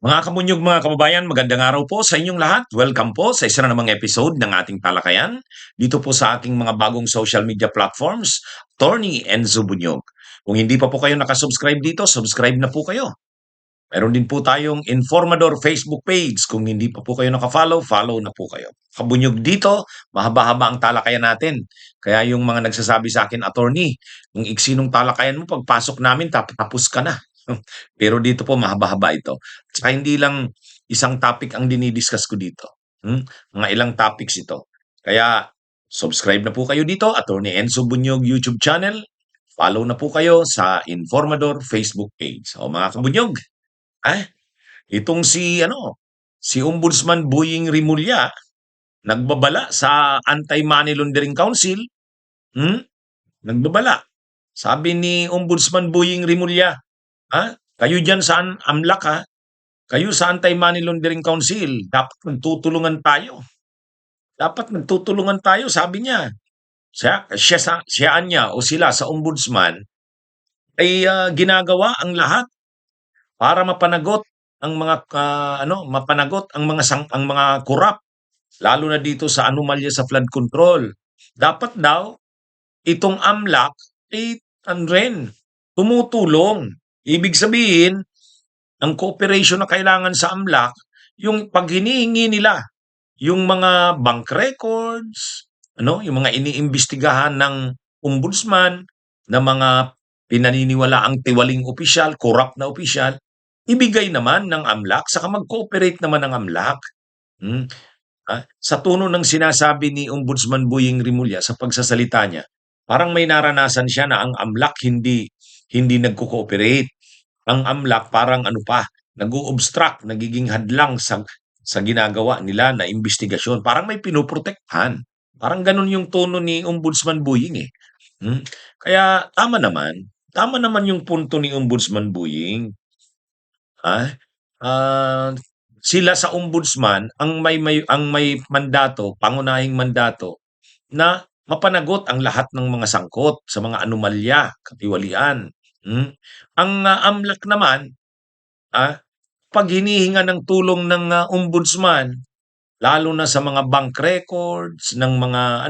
Mga kamunyog, mga kababayan, magandang araw po sa inyong lahat. Welcome po sa isa na namang episode ng ating talakayan dito po sa ating mga bagong social media platforms, Tony Enzo Bunyog. Kung hindi pa po kayo nakasubscribe dito, subscribe na po kayo. Meron din po tayong Informador Facebook page. Kung hindi pa po kayo nakafollow, follow na po kayo. Kabunyog dito, mahaba-haba ang talakayan natin. Kaya yung mga nagsasabi sa akin, attorney, kung iksinong talakayan mo, pagpasok namin, tapos ka na. Pero dito po, mahaba-haba ito. Saka hindi lang isang topic ang dinidiscuss ko dito. Mga ilang topics ito. Kaya, subscribe na po kayo dito, Attorney Enzo Bunyog YouTube channel. Follow na po kayo sa Informador Facebook page. O mga kabunyog, ah, itong si Ombudsman Boying Rimulya, nagbabala sa Anti-Money Laundering Council, hmm? Nagbabala. Sabi ni Ombudsman Boying Rimulya, kayo diyan sa AMLAC kayo sa Anti-Money Laundering Council, dapat magtutulungan tayo. Dapat magtutulungan tayo, sabi niya. Siya niya o sila sa ombudsman ay ginagawa ang lahat para mapanagot ang mga mapanagot ang mga korap, lalo na dito sa anomalya sa flood control. Dapat daw itong AMLAC ay rin tumutulong. Ibig sabihin, ang cooperation na kailangan sa AMLAC, yung pag hinihingi nila yung mga bank records, yung mga iniimbestigahan ng ombudsman na mga pinaniniwalaang tiwaling opisyal, corrupt na opisyal, ibigay naman ng AMLAC, saka mag-cooperate naman ng AMLAC. Sa tono ng sinasabi ni Ombudsman Boying Rimulya sa pagsasalita niya, parang may naranasan siya na ang AMLAC hindi nagko-cooperate. Ang AMLAC parang nag-o-obstruct, nagiging hadlang sa ginagawa nila na investigasyon. Parang may pinoprotektahan. Parang ganun yung tono ni Ombudsman Boying eh. Kaya tama naman yung punto ni Ombudsman Boying. Sila sa ombudsman ang may mandato, pangunahing mandato na mapanagot ang lahat ng mga sangkot sa mga anomalya, katiwalian. Ang AMLAC naman, pag hinihinga ng tulong ng ombudsman, lalo na sa mga bank records ng mga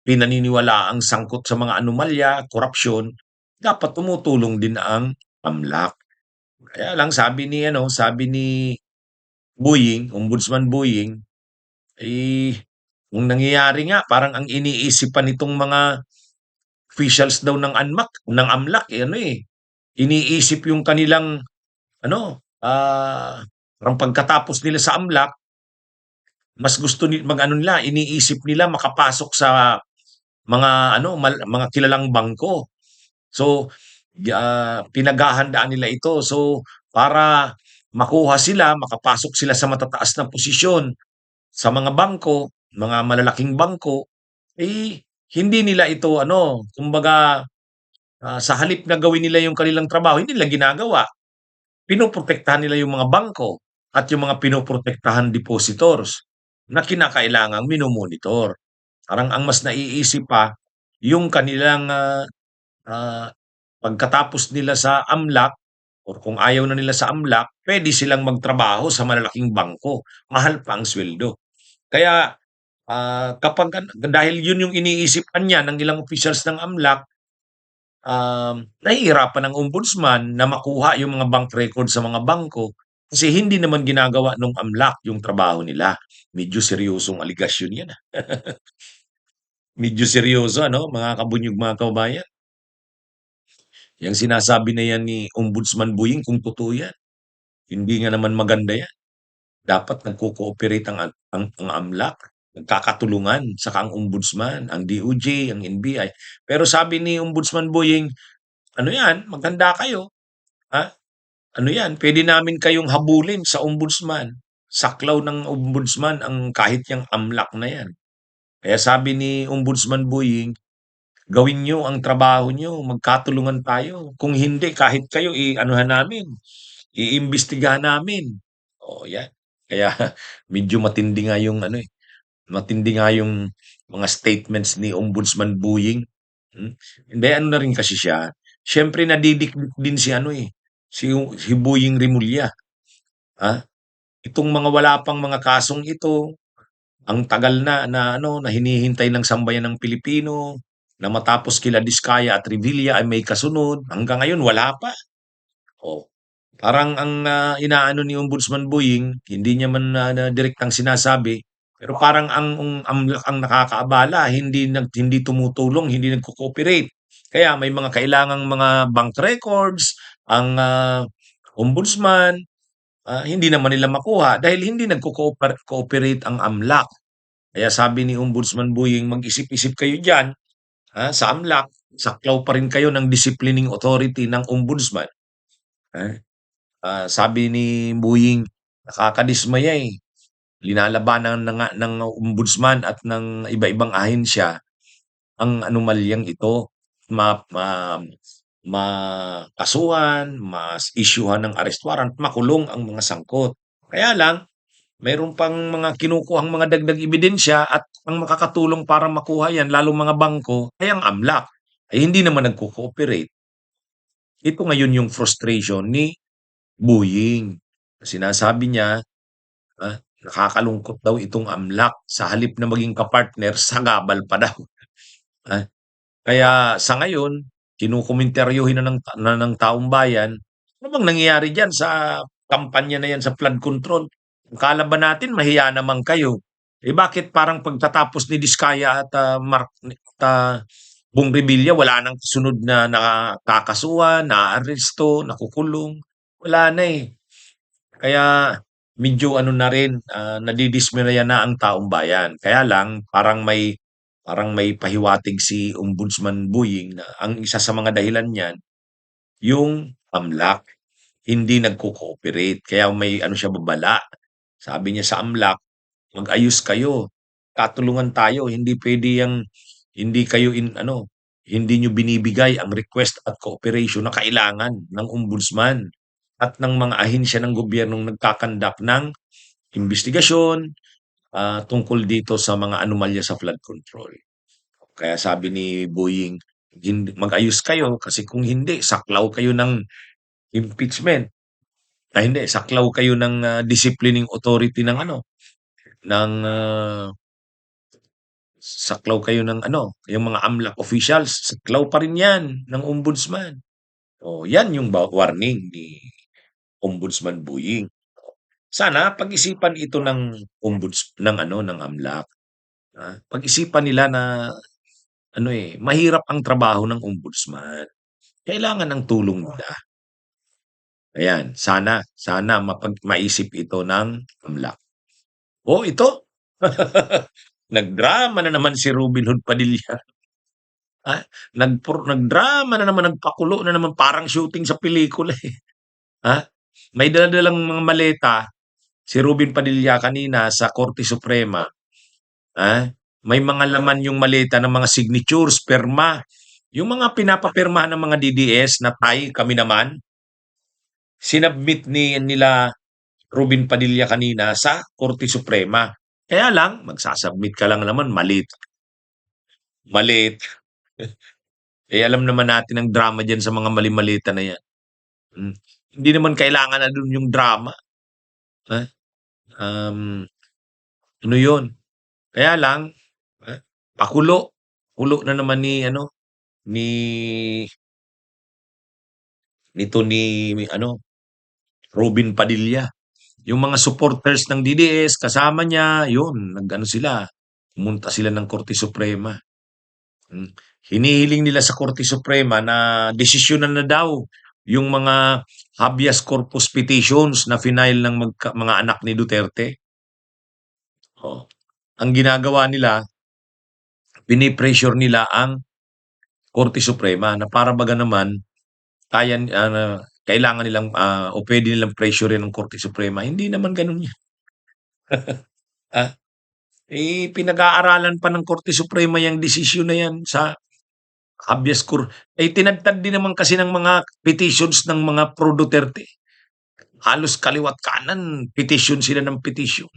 pinaniniwalaang sangkot sa mga anomalya, korupsyon, dapat tumutulong din ang AMLAC. Kaya lang sabi ni Boying, Ombudsman Boying, kung nangyayari nga parang ang iniisip pa nitong mga officials daw ng AMLAC, iniisip yung kanilang parang pagkatapos nila sa AMLAC, mas gusto nila, iniisip nila makapasok sa mga kilalang bangko. So, pinaghahandaan nila ito. So, para makuha sila, makapasok sila sa matataas na posisyon sa mga bangko, mga malalaking bangko, hindi nila ito kumbaga, sa halip na gawin nila yung kanilang trabaho, hindi nila ginagawa. Pinoprotektahan nila yung mga bangko at yung mga pinoprotektahan depositors na kinakailangang minomonitor. Parang ang mas naiisip pa, yung kanilang pagkatapos nila sa AMLAC or kung ayaw na nila sa AMLAC, pwede silang magtrabaho sa malalaking bangko. Mahal pa ang sweldo. Kaya dahil yun yung iniisipan niya ng ilang officials ng AMLAC, nahihirapan ang ombudsman na makuha yung mga bank record sa mga bangko kasi hindi naman ginagawa ng AMLAC yung trabaho nila. Medyo seryosong aligasyon yan. Medyo seryoso, mga kabunyog, mga kababayan. Yang sinasabi na yan ni Ombudsman Boying, kung totoo yan, hindi nga naman maganda yan. Dapat nagko-cooperate ang AMLAC, nagkakatulungan, saka ang ombudsman, ang DOJ, ang NBI. Pero sabi ni Ombudsman Boying, maganda kayo. Pwede namin kayong habulin sa ombudsman. Saklaw ng ombudsman ang kahit yung AMLAC na yan. Kaya sabi ni Ombudsman Boying, gawin nyo ang trabaho nyo, magkatulungan tayo. Kung hindi, kahit kayo, namin, iimbestigahan namin. Yan. Kaya medyo matindi nga yung mga statements ni Ombudsman Boying. Hindi, na rin kasi siya, Siyempre nadidikdik din si ano, si Boying Rimulya, ah. Itong mga wala pang mga kasong ito, ang tagal na hinihintay ng sambayan ng Pilipino, na matapos kila Diskaya at Revilla ay may kasunod, hanggang ngayon wala pa. Oh, parang ang, inaano ni Ombudsman Boying, hindi niya man na direktang sinasabi, pero parang ang nakakaabala, hindi tumutulong, hindi nagko-cooperate. Kaya may mga kailangang mga bank records ang, ombudsman, hindi naman nila makuha dahil hindi cooperate ang AMLAC. Kaya sabi ni Ombudsman Boying, mag-isip-isip kayo diyan, sa AMLAC, saklaw pa rin kayo ng disciplining authority ng ombudsman, ah. Sabi ni Boying, nakakadismaya, Linalabanan na nga ng ombudsman at ng iba-ibang ahensya ang anomalyang ito. Makasuhan, mas-isyuhan ng arrest warrant, makulong ang mga sangkot. Kaya lang, mayroon pang mga kinukuhang mga dagdag ebidensya at ang makakatulong para makuha yan, lalong mga bangko, ay ang AMLAC. Ay hindi naman nagko-cooperate. Ito ngayon yung frustration ni Boying. Sinasabi niya, nakakalungkot daw itong AMLAC sa halip na maging kapartner, sagabal pa daw. Ah, kaya sa ngayon, kinukomentaryuhin na ng taong bayan, ano bang nangyayari diyan sa kampanya na 'yan sa flood control? Akala ba natin mahiya naman kayo? Bakit parang pagtatapos ni Diskaya at, Bong Revilla wala ng sunod na nakakasuhan, naaaresto, nakukulong, wala na, Kaya medyo ano na rin, nadidismayaan na ang taong bayan. Kaya lang parang may pahiwatig si Ombudsman Boying na ang isa sa mga dahilan niyan, yung AMLAC hindi nagko-cooperate. Kaya may ano siya babala. Sabi niya sa AMLAC, "Mag-ayos kayo, katulungan tayo, hindi puwede hindi kayo hindi niyo binibigay ang request at cooperation na kailangan ng ombudsman at ng mga ahensya ng gobyernong nagkakandak ng imbestigasyon, tungkol dito sa mga anomalya sa flood control." Kaya sabi ni Boying, mag-ayos kayo kasi kung hindi saklaw kayo ng impeachment. Hindi, saklaw kayo ng, disciplining authority ng saklaw kayo ng yung mga AMLAC officials, saklaw pa rin 'yan ng ombudsman. Oh, 'yan yung warning ni Ombudsman Boying. Sana pag-isipan ito ng AMLAC, pag-isipan nila na mahirap ang trabaho ng ombudsman. Kailangan ng tulong nila. Ayan, sana maisip ito ng AMLAC. Oh, ito, nagdrama na naman si Robin Hood Padilla. Nagdrama na naman, nagpakulo na naman, parang shooting sa pelikula, Ah, may dala-dalang mga maleta si Robin Padilla kanina sa Korte Suprema, ah, may mga laman yung maleta ng mga signatures, pirma, yung mga pinapapirmahan ng mga DDS na kami naman, sinubmit nila Robin Padilla kanina sa Korte Suprema. Kaya lang, magsasubmit ka lang naman, malit. Malit. Alam naman natin ang drama diyan sa mga mali-malita na 'yan. Hmm, hindi naman kailangan na dun yung drama, ah, um, ano yun, kaya lang, pakulo, kulo na naman ni ni Robin Padilla. Yung mga supporters ng DDS kasama niya, yun, nag-ano sila, pumunta sila ng Korte Suprema. Hinihiling nila sa Korte Suprema na desisyonan na daw yung mga habeas corpus petitions na final ng mga anak ni Duterte. Oh. Ang ginagawa nila, pinipressure nila ang Korte Suprema na para baga naman kailangan nilang o pwede nilang pressurein ang Korte Suprema. Hindi naman ganun yan. Ah, pinag-aaralan pa ng Korte Suprema yung desisyon na yan sa habeas corpus. Tinadtad din naman kasi ng mga petitions ng mga pro Duterte. Halos kaliwat kanan, petition sila ng petition.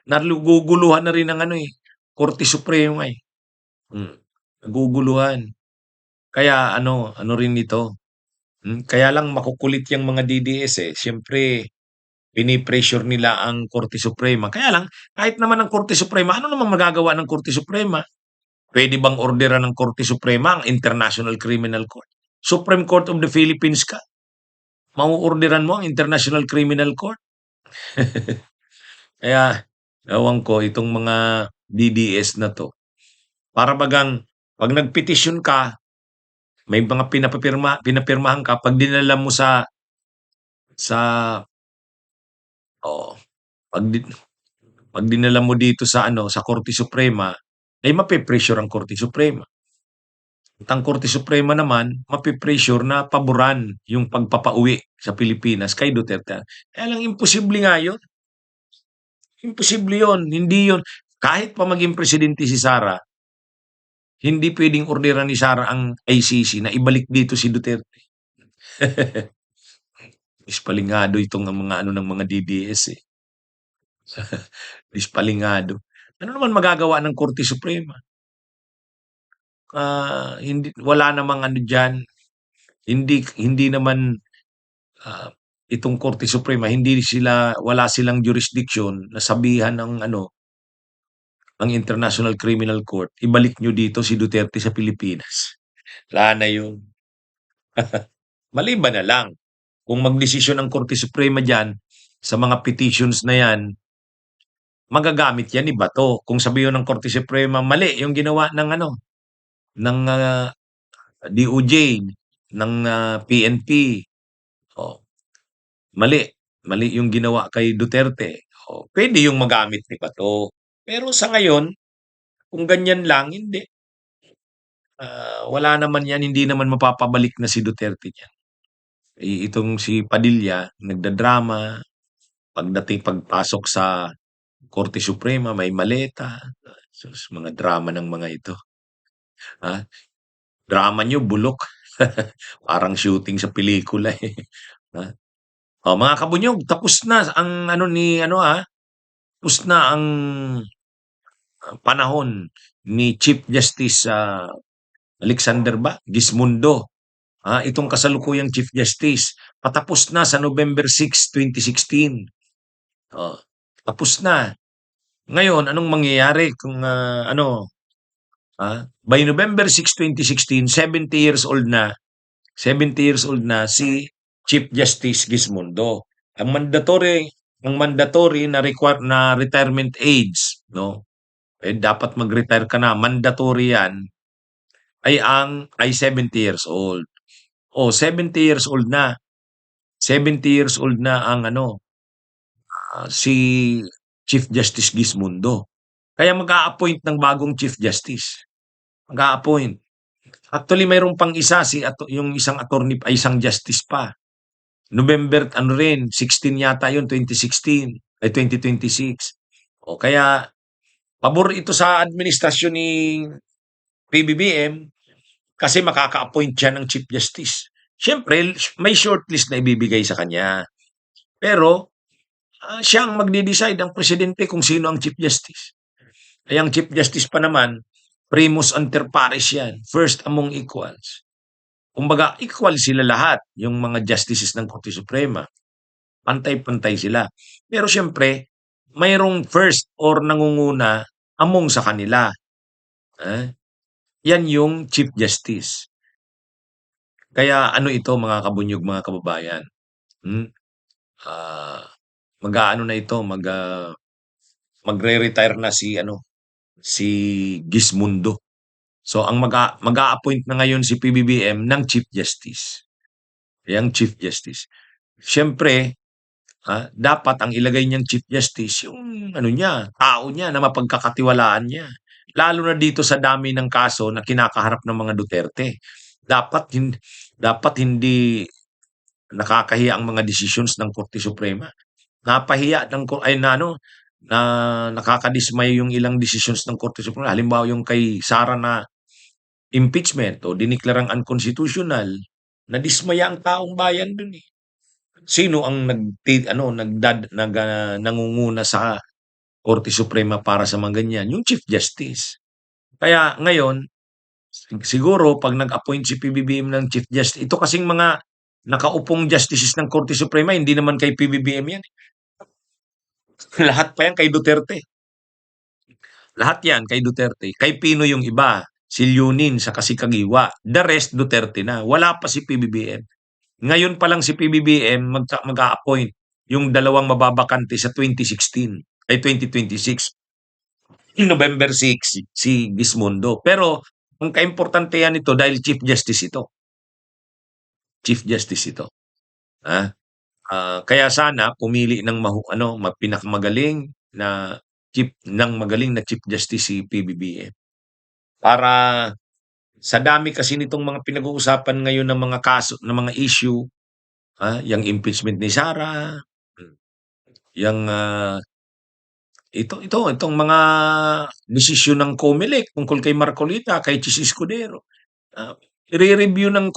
Naguguluhan na rin ng Korte Suprema, Hmm, naguguluhan. Kaya ano, ano rin ito, kaya lang makukulit yang mga DDS, eh. Siyempre pini-pressure nila ang Korte Suprema. Kaya lang kahit naman ang Korte Suprema, ano namang magagawa ng Korte Suprema? Puwede bang orderan ng Korte Suprema ang International Criminal Court? Supreme Court of the Philippines ka, mauorderan mo ang International Criminal Court? Kaya ewan ko itong mga DDS na 'to, para bagang 'pag nagpetisyon ka, may mga pinapirmahan ka 'pag dinala mo sa oo, 'pag di 'pag dinala mo dito sa ano, sa Korte Suprema, ay mape-pressure ang Korte Suprema. At ang Korte Suprema naman mape-pressure na paboran yung pagpapauwi sa Pilipinas kay Duterte. Kaya lang imposible nga yun, imposible yun, hindi yun kahit pa maging presidente si Sara, hindi puwedeng orderan ni Sara ang ICC na ibalik dito si Duterte. Dispalingado itong mga ano ng mga DDS, eh, dispalingado. Ano naman magagawa ng Korte Suprema? Hindi wala namang ano diyan, hindi hindi naman, ah, itong Korte Suprema wala silang jurisdiction na sabihan ng ano, ang International Criminal Court, "Ibalik niyo dito si Duterte sa Pilipinas." Wala na yun. Maliban na lang kung magdesisyon ang Korte Suprema diyan sa mga petitions na 'yan, magagamit 'yan ni Bato. Kung sabihin ng Korte Suprema, mali yung ginawa ng ano, ng, DOJ, ng, PNP, oh, mali, mali yung ginawa kay Duterte, oh, puwede yung magamit ni Bato. Pero sa ngayon, kung ganyan lang, hindi. Wala naman 'yan, hindi naman mapapabalik na si Duterte diyan. Itong si Padilla nagdadrama, pagpasok sa Korte Suprema may maleta, sus mga drama ng mga ito, ah. Drama niyo bulok, parang shooting sa pelikula, eh, ah. Oh, mga kabunyog, tapos na ang ano ni ano, tapos na ang panahon ni Chief Justice, Alexander Gismundo. Itong kasalukuyang Chief Justice, patapos na sa November 6, 2016. Oh, tapos na. Ngayon, anong mangyayari kung by November 6, 2016, 70 years old na si Chief Justice Gismundo. Ang mandatory na retirement age, no? Dapat mag-retire ka na, mandatory 'yan, ay 70 years old. 70 years old na. 70 years old na ang ano, si Chief Justice Gismundo. Kaya mag-a-appoint ng bagong Chief Justice. Mag-a-appoint. Actually, mayroon pang isa, yung isang attorney, ay isang justice pa. November, ano rin, 16 yata yun, 2016, ay 2026. O kaya, pabor ito sa administrasyon ni PBBM kasi makaka-appoint siya ng Chief Justice. Siyempre, may shortlist na ibibigay sa kanya. Pero, siya ang magde-decide, ang presidente, kung sino ang Chief Justice. Ay ang Chief Justice pa naman, primus inter pares yan, first among equals. Kumbaga, equal sila lahat, yung mga justices ng Korte Suprema. Pantay-pantay sila. Pero siyempre, mayroong first or nangunguna among sa kanila. Eh, yan yung Chief Justice. Kaya ano ito mga kabunyog, mga kababayan, hmm, ah, mag-aano na ito, magre-retire na si ano, si Gismundo. So ang mag-a-appoint na ngayon si PBBM ng Chief Justice, yang Chief Justice. Siyempre, dapat ang ilagay niyang Chief Justice yung ano niya, tao niya na mapagkakatiwalaan niya. Lalo na dito sa dami ng kaso na kinakaharap ng mga Duterte. Dapat hindi nakakahiya ang mga decisions ng Korte Suprema. Napahiya ng ay na ano, na nakakadismay yung ilang decisions ng Korte Suprema. Halimbawa yung kay Sara na impeachment o diniklarang unconstitutional, nadismaya ang taong bayan dun, eh. Sino ang nangunguna sa Korte Suprema para sa mga ganyan? Yung Chief Justice. Kaya ngayon, Siguro 'pag nag-appoint si PBBM ng Chief Justice ito kasing mga nakaupong justices ng Korte Suprema hindi naman kay PBBM 'yan, eh. Lahat pa 'yan kay Duterte. Lahat 'yan kay Duterte. Kay Pino yung iba, si Leonin saka si Kagiwa. The rest Duterte na, wala pa si PBBM. Ngayon pa lang si PBBM mag-a-appoint yung dalawang mababakante sa 2016 ay 2026. November 6 si Gismondo. Pero ang kaimportantehan nito dahil Chief Justice ito. Chief Justice ito. Ah, kaya sana pumili ng pinakamagaling na Chief Justice si PBBM. Para sa dami kasi nitong mga pinag-uusapan ngayon ng mga kaso, ng mga issue, yang impeachment ni Sara, yang itong mga desisyon ng COMELEC tungkol kay Marcolita, kay Chis Escudero. I-re-review ng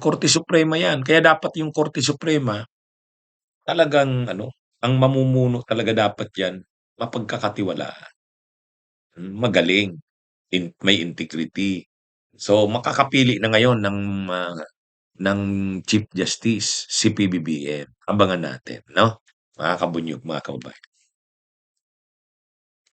Korte Suprema 'yan. Kaya dapat yung Korte Suprema talagang ang mamumuno talaga dapat diyan mapagkakatiwalaan, magaling, may integrity. So makakapili na ngayon ng Chief Justice si PBBM. Abangan natin 'no, mga kabunyog, mga kababayan.